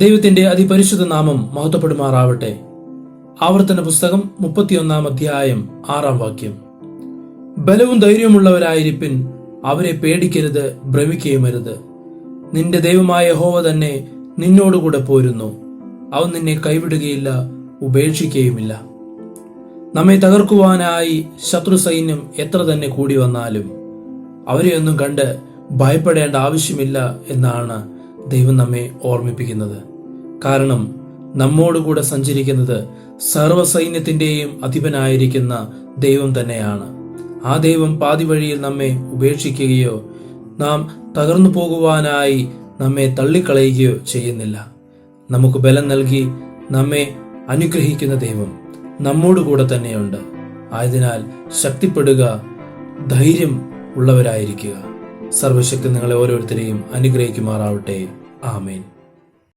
ദൈവത്തിന്റെ അതിപരിശുദ്ധ നാമം മഹത്വപ്പെടുമാറാവട്ടെ. ആവർത്തന പുസ്തകം 31 അധ്യായം 6 വാക്യം. ബലവും ധൈര്യമുള്ളവരായിരിപ്പിൻ, അവരെ പേടിക്കരുത്, ഭ്രമിക്കുകയുമരുത്. നിന്റെ ദൈവമായ യഹോവ തന്നെ നിന്നോടുകൂടെ പോരുന്നു. അവൻ നിന്നെ കൈവിടുകയില്ല, ഉപേക്ഷിക്കുകയുമില്ല. നമ്മെ തകർക്കുവാനായി ശത്രു സൈന്യം എത്ര തന്നെ കൂടി വന്നാലും അവരെയൊന്നും കണ്ട് ഭയപ്പെടേണ്ട ആവശ്യമില്ല എന്നാണ് ദൈവം നമ്മെ ഓർമ്മിപ്പിക്കുന്നത്. കാരണം നമ്മോടുകൂടെ സഞ്ചരിക്കുന്നത് സർവ്വസൈന്യത്തിന്റെയും അധിപനായിരിക്കുന്ന ദൈവം തന്നെയാണ്. ആ ദൈവം പാതി വഴിയിൽ നമ്മെ ഉപേക്ഷിക്കുകയോ നാം തകർന്നു പോകുവാനായി നമ്മെ തള്ളിക്കളയുകയോ ചെയ്യുന്നില്ല. നമുക്ക് ബലം നൽകി നമ്മെ അനുഗ്രഹിക്കുന്ന ദൈവം നമ്മോടുകൂടെ തന്നെയുണ്ട്. ആയതിനാൽ ശക്തിപ്പെടുക, ധൈര്യം ഉള്ളവരായിരിക്കുക. സർവശക്തി നിങ്ങളെ ഓരോരുത്തരെയും അനുഗ്രഹിക്കുമാറാവട്ടെ. ആമേൻ.